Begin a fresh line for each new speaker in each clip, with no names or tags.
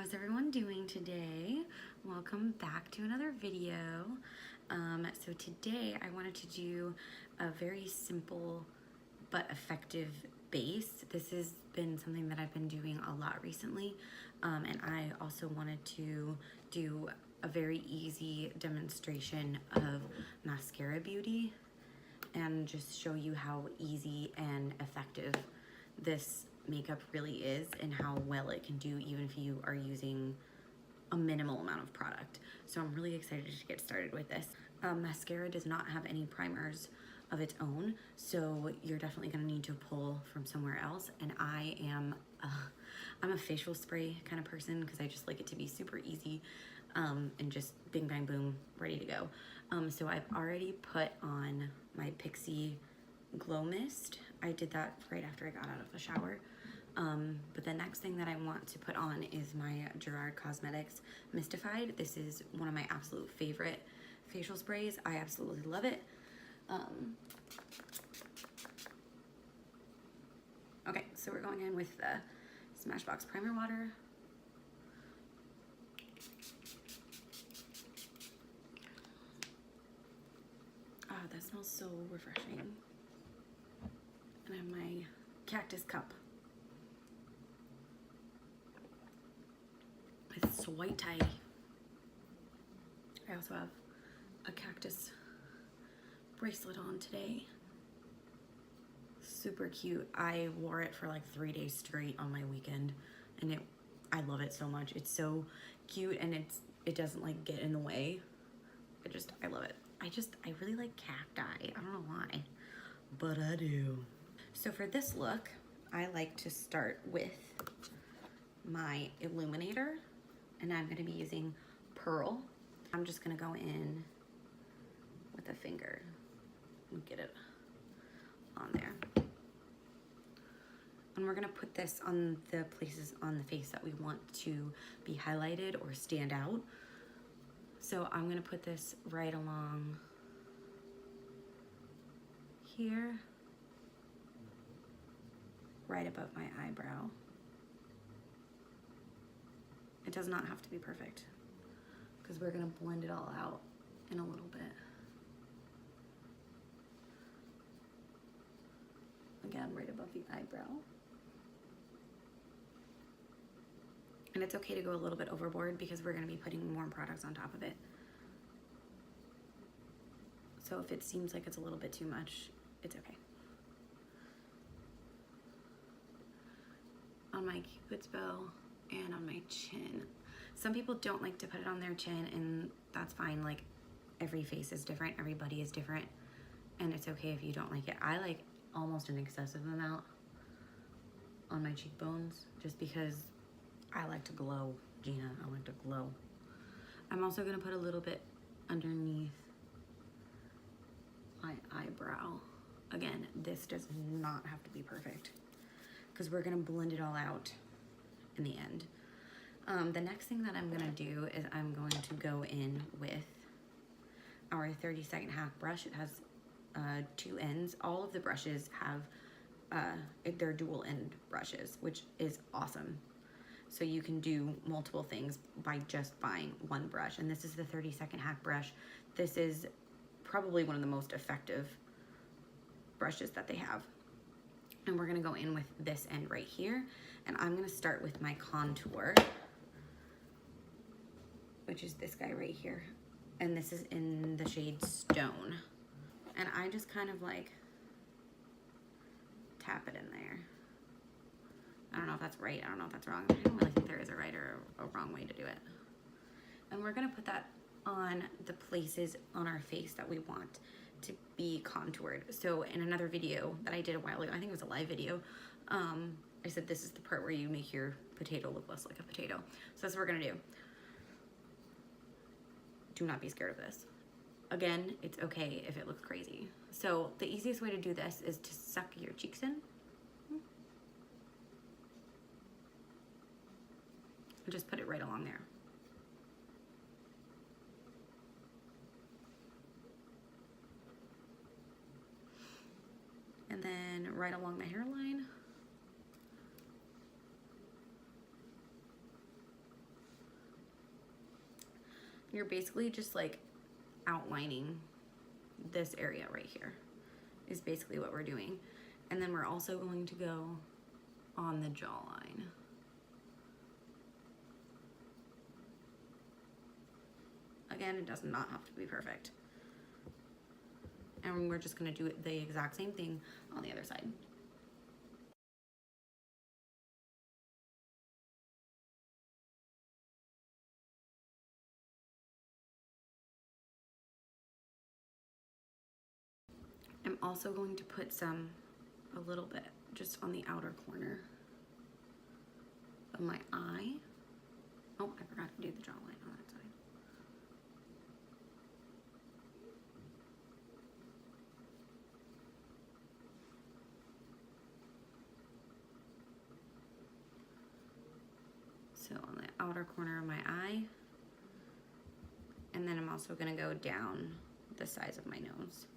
How's everyone doing today? Welcome back to another video. So today I wanted to do a very simple but effective base. This has been something that I've been doing a lot recently, and I also wanted to do a very easy demonstration of Maskcara Beauty and just show you how easy and effective this makeup really is and how well it can do even if you are using a minimal amount of product. So I'm really excited to get started with this. Mascara does not have any primers of its own, so you're definitely gonna need to pull from somewhere else. And I'm a facial spray kind of person because I just like it to be super easy and just bing bang boom, ready to go. So I've already put on my Pixie Glow Mist. I did that right after I got out of the shower. But the next thing that I want to put on is my Gerard Cosmetics Mystified. This is one of my absolute favorite facial sprays. I absolutely love it. Okay, so we're going in with the Smashbox Primer Water. Ah, that smells so refreshing. And I have my Cactus cup with white tie. I also have a Cactus bracelet on today. Super cute. I wore it for like 3 days straight on my weekend, and I love it so much. It's so cute, and it doesn't like get in the way. I love it. I really like cacti. I don't know why, but I do. So for this look, I like to start with my illuminator, and I'm gonna be using Pearl. I'm just gonna go in with a finger and get it on there. And we're gonna put this on the places on the face that we want to be highlighted or stand out. So I'm gonna put this right along here, right above my eyebrow. It does not have to be perfect because we're gonna blend it all out in a little bit. Again, right above the eyebrow. And it's okay to go a little bit overboard because we're gonna be putting more products on top of it. So if it seems like it's a little bit too much, it's okay. On my Cupid's bow and on my chin. Some people don't like to put it on their chin, and that's fine. Like, every face is different, everybody is different, and it's okay if you don't like it. I like almost an excessive amount on my cheekbones just because I like to glow, Gina. I like to glow. I'm also gonna put a little bit underneath my eyebrow. Again, this does not have to be perfect because we're gonna blend it all out in the end. The next thing that I'm gonna do is I'm going to go in with our 30-second hack brush. It has 2 ends. All of the brushes have, they're dual end brushes, which is awesome. So you can do multiple things by just buying one brush. And this is the 30-second hack brush. This is probably one of the most effective brushes that they have. And we're gonna go in with this end right here. And I'm gonna start with my contour, which is this guy right here. And this is in the shade Stone. And I just kind of like tap it in there. I don't know if that's right, I don't know if that's wrong. I don't really think there is a right or a wrong way to do it. And we're gonna put that on the places on our face that we want to be contoured. So in another video that I did a while ago, I think it was a live video, I said this is the part where you make your potato look less like a potato. So that's what we're gonna do. Do not be scared of this. Again, it's okay if it looks crazy. So the easiest way to do this is to suck your cheeks in. And just put it right along there. And then right along the hairline. you're basically just like outlining this area right here is basically what we're doing. And then we're also going to go on the jawline. Again, it does not have to be perfect. And we're just gonna do the exact same thing on the other side. I'm also going to put a little bit, just on the outer corner of my eye. Oh, I forgot to do the jawline on that side. So on the outer corner of my eye. And then I'm also gonna go down the sides of my nose.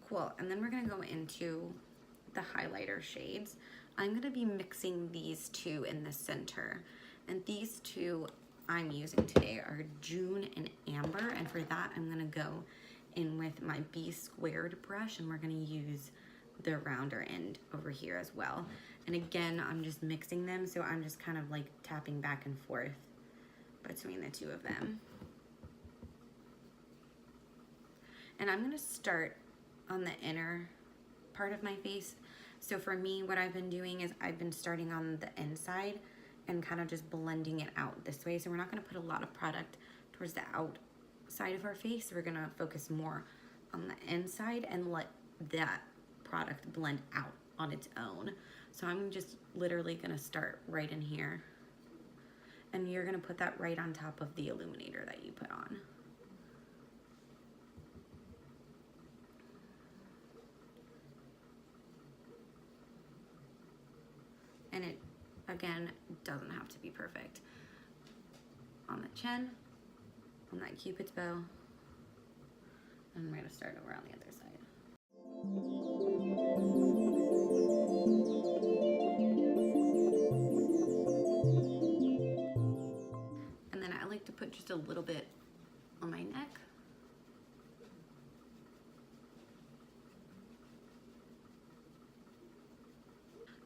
Cool, and then we're gonna go into the highlighter shades. I'm gonna be mixing these two in the center. And these two I'm using today are June and Amber. And for that, I'm gonna go in with my B squared brush, and we're gonna use the rounder end over here as well. And again, I'm just mixing them, so I'm just kind of like tapping back and forth between the two of them. And I'm gonna start on the inner part of my face. So for me, what I've been doing is I've been starting on the inside and kind of just blending it out this way. So we're not gonna put a lot of product towards the outside of our face. We're gonna focus more on the inside and let that product blend out on its own. So I'm just literally gonna start right in here. And you're gonna put that right on top of the illuminator that you put on. And it, again, doesn't have to be perfect. On the chin, on that Cupid's bow, and we're gonna start over on the other side. And then I like to put just a little bit on my neck.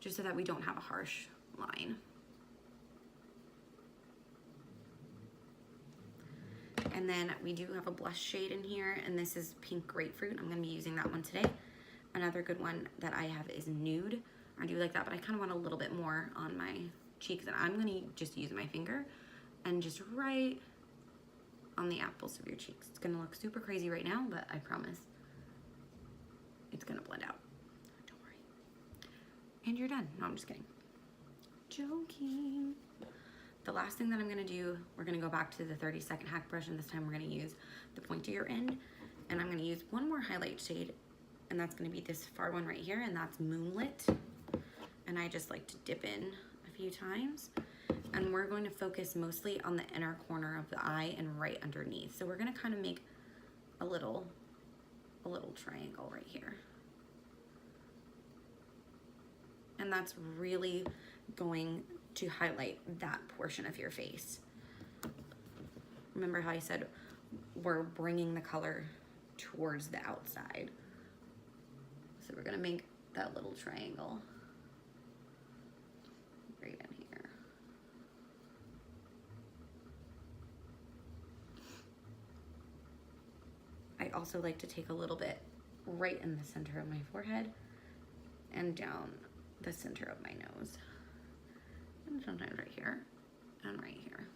Just so that we don't have a harsh line. And then we do have a blush shade in here, and this is Pink Grapefruit. I'm gonna be using that one today. Another good one that I have is Nude. I do like that, but I kind of want a little bit more on my cheeks, and I'm gonna just use my finger and just right on the apples of your cheeks. It's gonna look super crazy right now, but I promise it's gonna blend out. Don't worry. And you're done. No, I'm just kidding. Joking. The last thing that I'm gonna do, we're gonna go back to the 30-second hack brush, and this time we're gonna use the pointier end, and I'm gonna use one more highlight shade, and that's gonna be this far one right here, and that's Moonlit. And I just like to dip in a few times. And we're going to focus mostly on the inner corner of the eye and right underneath. So we're gonna kind of make a little triangle right here. And that's really going to highlight that portion of your face. Remember how I said we're bringing the color towards the outside. So we're gonna make that little triangle right in here. I also like to take a little bit right in the center of my forehead and down the center of my nose. And sometimes right here and right here.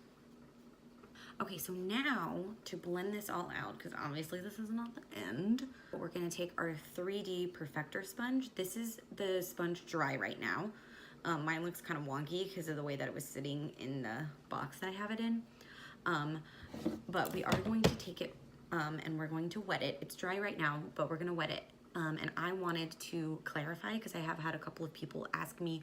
Okay, so now to blend this all out, because obviously this is not the end, we're gonna take our 3D Perfector sponge. This is the sponge dry right now. Mine looks kind of wonky because of the way that it was sitting in the box that I have it in. But we are going to take it and we're going to wet it. It's dry right now, but we're gonna wet it. And I wanted to clarify, because I have had a couple of people ask me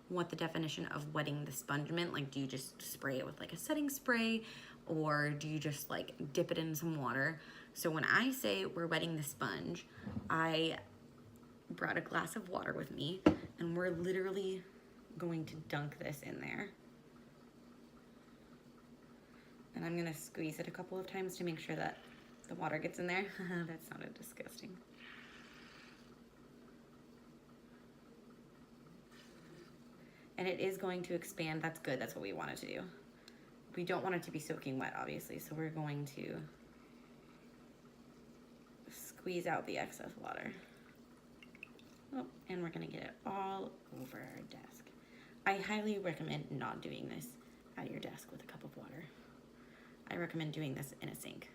what the definition of wetting the sponge meant. Like, do you just spray it with like a setting spray, or do you just like dip it in some water? So when I say we're wetting the sponge, I brought a glass of water with me, and we're literally going to dunk this in there. And I'm gonna squeeze it a couple of times to make sure that the water gets in there. That sounded disgusting. And it is going to expand. That's good. That's what we want it to do. We don't want it to be soaking wet, obviously, so we're going to squeeze out the excess water. Oh, and we're gonna get it all over our desk. I highly recommend not doing this at your desk with a cup of water. I recommend doing this in a sink.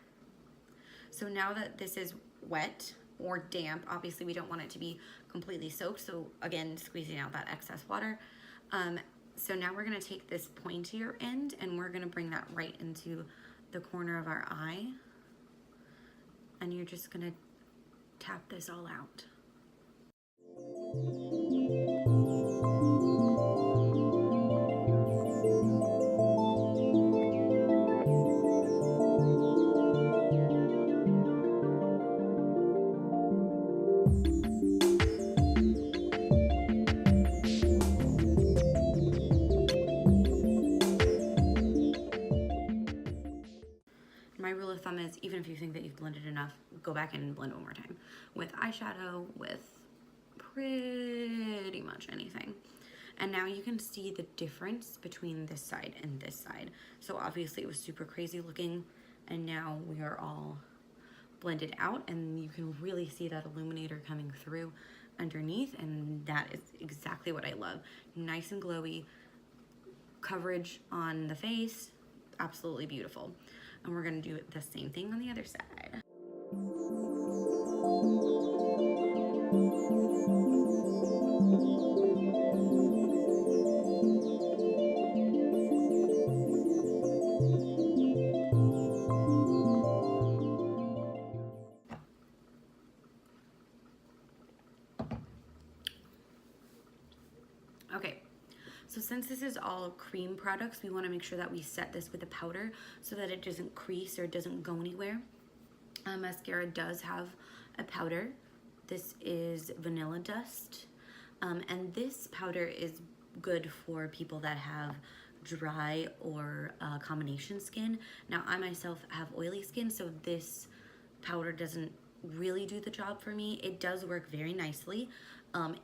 So now that this is wet or damp, obviously we don't want it to be completely soaked, so again, squeezing out that excess water. So now we're gonna take this pointier end and we're gonna bring that right into the corner of our eye. And you're just gonna tap this all out. My rule of thumb is, even if you think that you've blended enough, go back and blend one more time. With eyeshadow, with pretty much anything. And now you can see the difference between this side and this side. So obviously it was super crazy looking, and now we are all blended out, and you can really see that illuminator coming through underneath, and that is exactly what I love. Nice and glowy, coverage on the face, absolutely beautiful. And we're gonna do the same thing on the other side. Okay, so since this is all cream products, we want to make sure that we set this with a powder so that it doesn't crease or doesn't go anywhere. Mascara does have a powder. This is Vanilla Dust, and this powder is good for people that have dry or combination skin. Now, I myself have oily skin, so this powder doesn't really do the job for me. It does work very nicely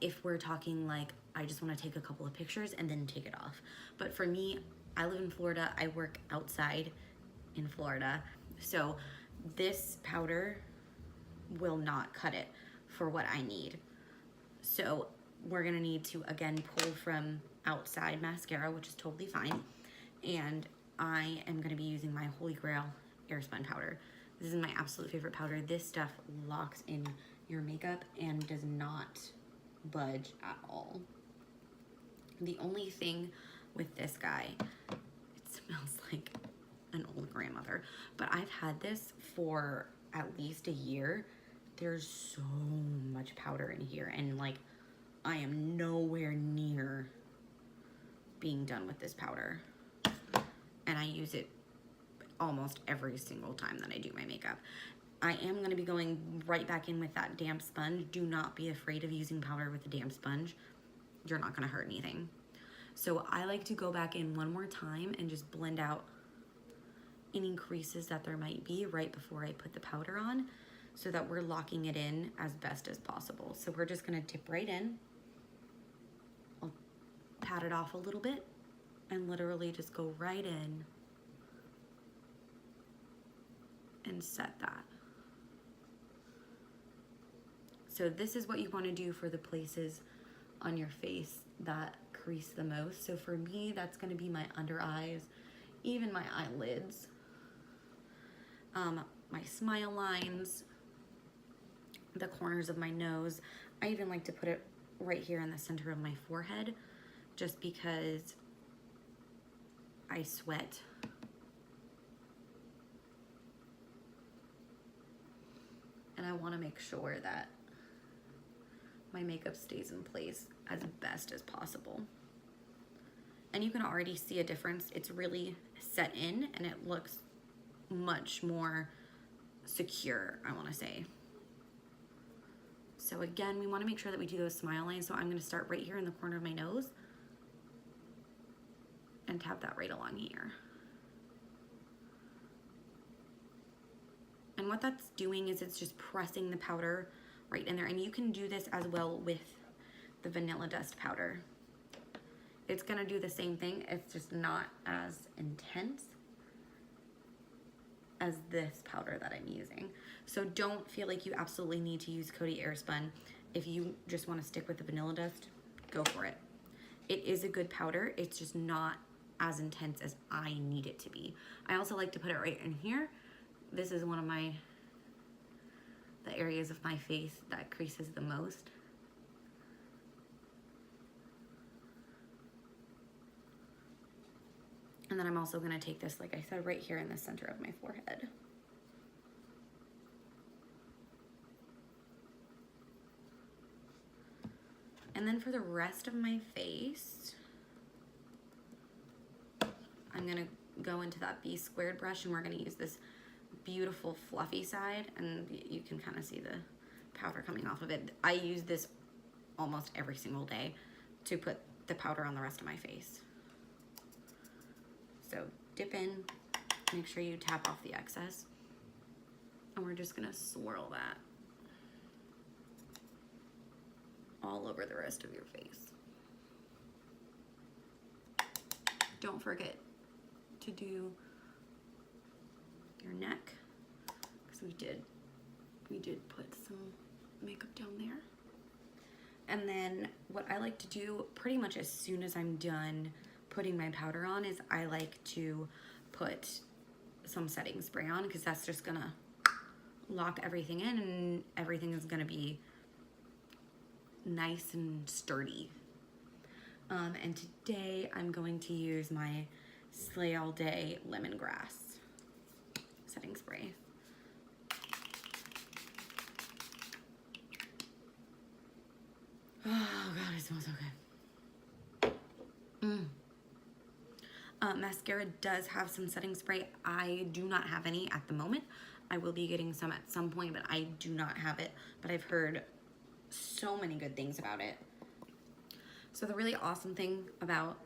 if we're talking like I just want to take a couple of pictures and then take it off. But for me, I live in Florida, I work outside in Florida, so this powder will not cut it for what I need. So we're gonna need to again pull from outside mascara, which is totally fine, and I am gonna be using my Holy Grail Airspun powder. This is my absolute favorite powder. This stuff locks in your makeup and does not budge at all. The only thing with this guy, it smells like an old grandmother, but I've had this for at least a year. There's so much powder in here, and like I am nowhere near being done with this powder, and I use it almost every single time that I do my makeup. I am going to be going right back in with that damp sponge. Do not be afraid of using powder with a damp sponge. You're not going to hurt anything. So I like to go back in one more time and just blend out any creases that there might be right before I put the powder on, so that we're locking it in as best as possible. So we're just going to dip right in. I'll pat it off a little bit and literally just go right in and set that. So this is what you want to do for the places on your face that crease the most. So for me, that's going to be my under eyes, even my eyelids, my smile lines, the corners of my nose. I even like to put it right here in the center of my forehead, just because I sweat. And I want to make sure that my makeup stays in place as best as possible. And you can already see a difference. It's really set in and it looks much more secure, I want to say. So again, we want to make sure that we do those smile lines. So I'm going to start right here in the corner of my nose and tap that right along here. And what that's doing is it's just pressing the powder right in there. And you can do this as well with the vanilla dust powder. It's gonna do the same thing. It's just not as intense as this powder that I'm using. So don't feel like you absolutely need to use Coty Airspun. If you just wanna stick with the vanilla dust, go for it. It is a good powder. It's just not as intense as I need it to be. I also like to put it right in here. This is one of the areas of my face that creases the most. And then I'm also gonna take this, like I said, right here in the center of my forehead. And then for the rest of my face, I'm gonna go into that B squared brush, and we're gonna use this beautiful fluffy side, and you can kind of see the powder coming off of it. I use this almost every single day to put the powder on the rest of my face. So dip in, make sure you tap off the excess, and we're just gonna swirl that all over the rest of your face. Don't forget to do your neck, because we did put some makeup down there. And then what I like to do pretty much as soon as I'm done putting my powder on is I like to put some setting spray on, because that's just gonna lock everything in and everything is gonna be nice and sturdy. And today I'm going to use my Slay All Day Lemongrass setting spray. Oh God, it smells so good. Mascara does have some setting spray. I do not have any at the moment. I will be getting some at some point, but I do not have it. But I've heard so many good things about it. So the really awesome thing about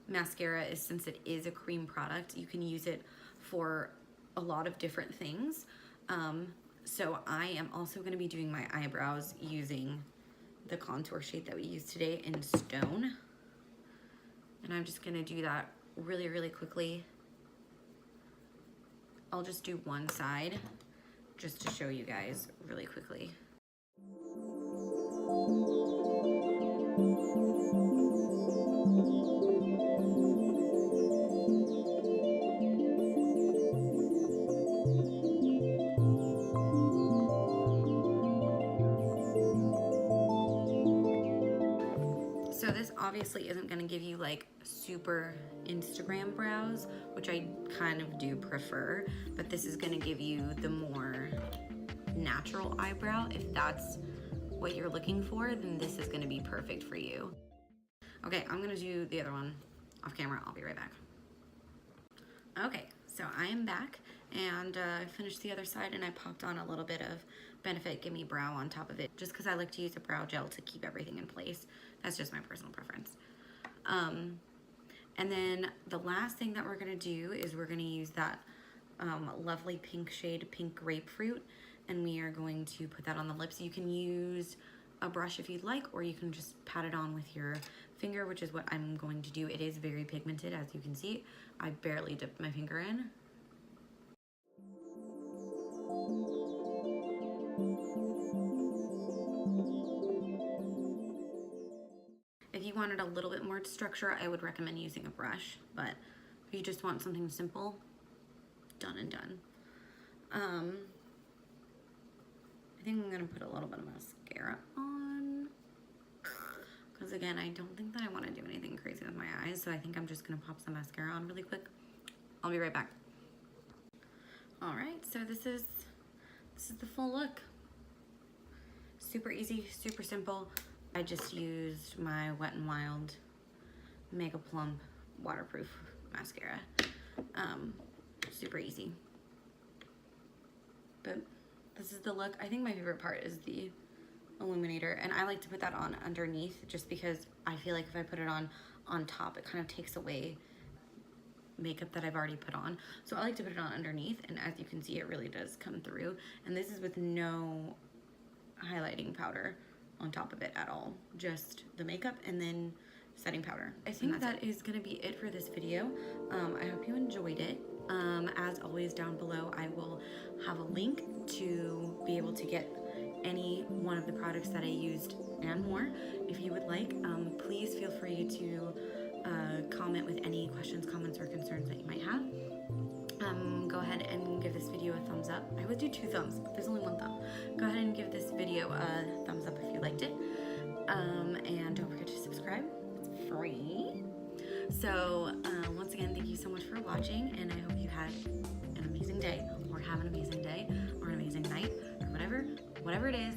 mascara is, since it is a cream product, you can use it for a lot of different things. So I am also going to be doing my eyebrows using the contour shade that we used today in Stone. And I'm just going to do that really, really quickly. I'll just do one side just to show you guys really quickly. So this obviously isn't going to give you like super Instagram brows, which I kind of do prefer, but this is going to give you the more natural eyebrow. If that's what you're looking for, then this is going to be perfect for you. Okay, I'm going to do the other one off camera. I'll be right back. Okay, so I am back, and I finished the other side, and I popped on a little bit of Benefit Gimme Brow on top of it, just because I like to use a brow gel to keep everything in place. That's just my personal preference. And then the last thing that we're gonna do is we're gonna use that lovely pink shade, Pink Grapefruit, and we are going to put that on the lips. You can use a brush if you'd like, or you can just pat it on with your finger, which is what I'm going to do. It is very pigmented, as you can see. I barely dipped my finger in. If you wanted a little bit more structure, I would recommend using a brush, but if you just want something simple, done and done. I think I'm gonna put a little bit of mascara on, because again, I don't think that I want to do anything crazy with my eyes, so I think I'm just gonna pop some mascara on really quick. I'll be right back. All right, so this is the full look. Super easy, super simple. I just used my Wet n Wild Mega Plump waterproof mascara. Super easy. But this is the look. I think my favorite part is the illuminator, and I like to put that on underneath just because I feel like if I put it on top, it kind of takes away makeup that I've already put on. So I like to put it on underneath, and as you can see, it really does come through. And this is with no highlighting powder on top of it at all, just the makeup and then setting powder. I think that is gonna be it for this video. I hope you enjoyed it. As always, down below I will have a link to be able to get any one of the products that I used and more. If you would like, please feel free to comment with any questions, comments, or concerns that you might have. Go ahead and give this video a thumbs up. I would do 2 thumbs, but there's only 1 thumb. Go ahead and give this video a thumbs up if you liked it. And don't forget to subscribe. It's free. So once again, thank you so much for watching, and I hope you had an amazing day, or have an amazing day, or an amazing night, or whatever it is.